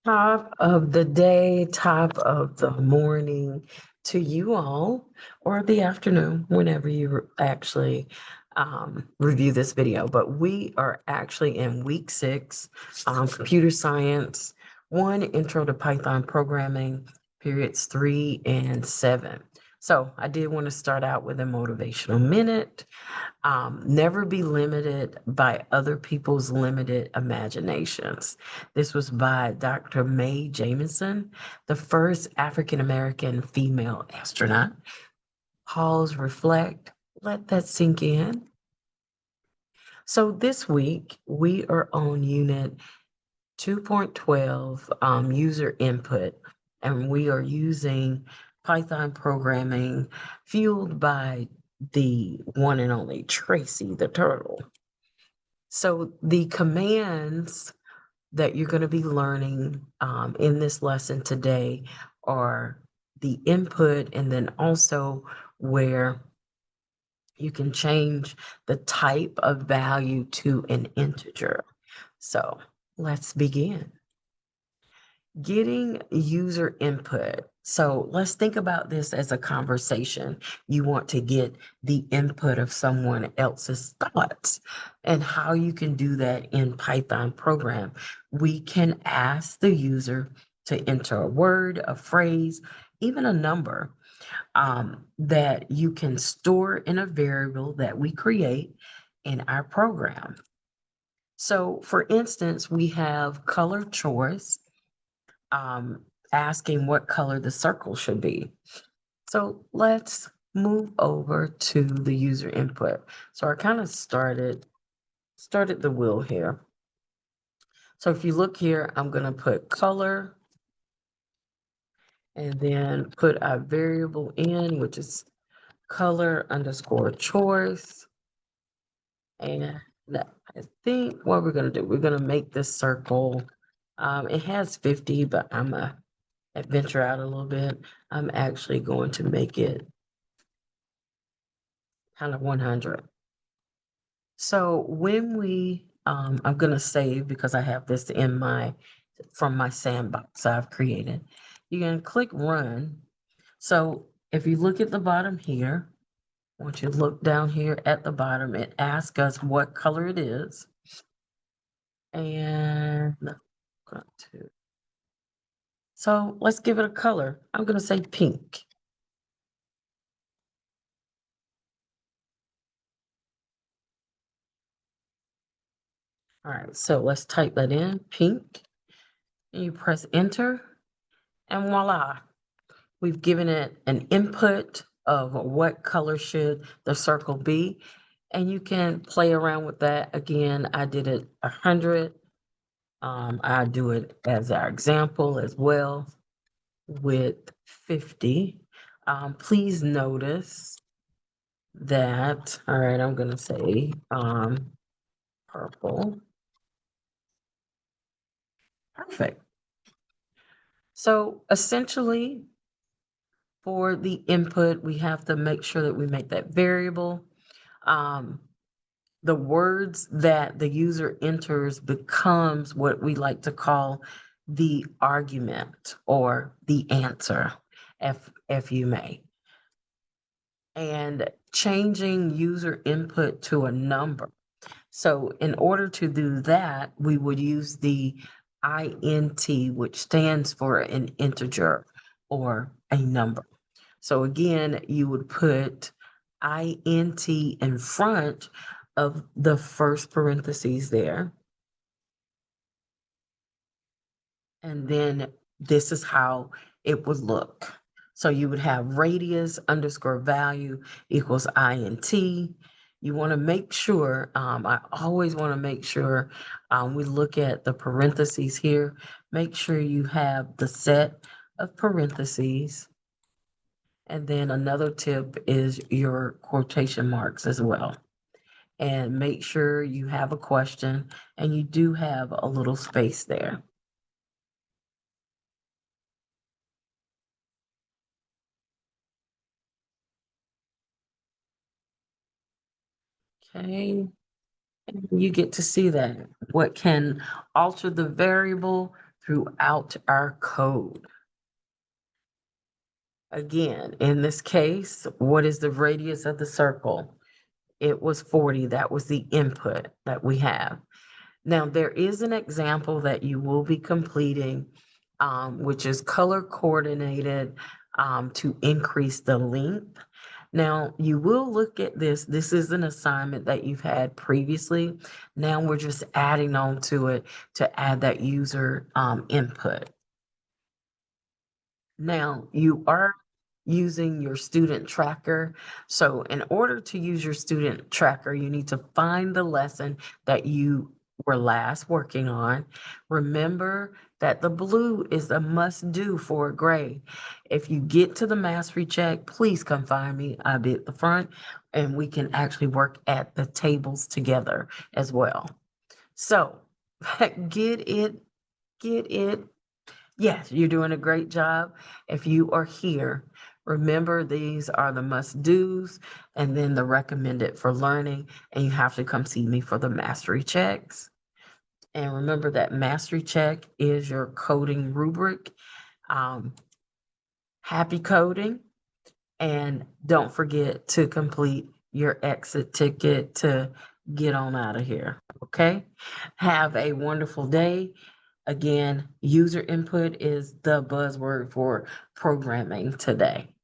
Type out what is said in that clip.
Top of the day, top of the morning to you all, or the afternoon, whenever you actually review this video. But we are actually in week 6, computer science, 1 intro to Python programming, periods 3 and 7. So I did want to start out with a motivational minute. Never be limited by other people's limited imaginations. This was by Dr. Mae Jemison, the first African American female astronaut. Pause, reflect, let that sink in. So this week, we are on unit 2.12, user input, and we are using Python programming fueled by the one and only Tracy the turtle. So the commands that you're going to be learning in this lesson today are the input, and then also where you can change the type of value to an integer. So let's begin. Getting user input. So let's think about this as a conversation. You want to get the input of someone else's thoughts, and how you can do that in Python program. We can ask the user to enter a word, a phrase, even a number that you can store in a variable that we create in our program. So for instance, we have color choice, asking what color the circle should be. So let's move over to the user input. So I kind of started the wheel here. So if you look here, I'm going to put color and then put a variable in, which is color underscore choice. And I think what we're going to do, we're going to make this circle. It has 50, but I'm a adventure out a little bit. I'm actually going to make it kind of 100. So when I'm going to save, because I have this from my sandbox I've created. You're going to click run. So if you look at the bottom here, I want you to look down here at the bottom. It asks us what color it is. And so let's give it a color. I'm going to say pink. All right, so let's type that in, pink. And you press enter, and voila. We've given it an input of what color should the circle be. And you can play around with that. Again, I did it 100. I do it as our example as well with 50. Please notice that, all right, I'm going to say purple. Perfect. So essentially, for the input, we have to make sure that we make that variable. The words that the user enters becomes what we like to call the argument or the answer, if you may. And changing user input to a number. So in order to do that, we would use the int, which stands for an integer or a number. So again, you would put int in front of the first parentheses there. And then this is how it would look. So you would have radius underscore value equals int. You want to make sure, I always want to make sure we look at the parentheses here. Make sure you have the set of parentheses. And then another tip is your quotation marks as well. And make sure you have a question and you do have a little space there. Okay, and you get to see that what can alter the variable throughout our code. Again, in this case, what is the radius of the circle? It was 40. That was the input that we have. Now, there is an example that you will be completing, which is color coordinated to increase the length. Now, you will look at this. This is an assignment that you've had previously. Now we're just adding on to it to add that user input. Now, you are using your student tracker. So in order to use your student tracker, you need to find the lesson that you were last working on. Remember that the blue is a must do for a grade. If you get to the mastery check, please come find me. I'll be at the front and we can actually work at the tables together as well. So get it, get it. Yes, you're doing a great job. If you are here, remember these are the must-dos and then the recommended for learning, and you have to come see me for the mastery checks. And remember that mastery check is your coding rubric. Happy coding, and don't forget to complete your exit ticket to get on out of here. Okay? Have a wonderful day. Again, user input is the buzzword for programming today.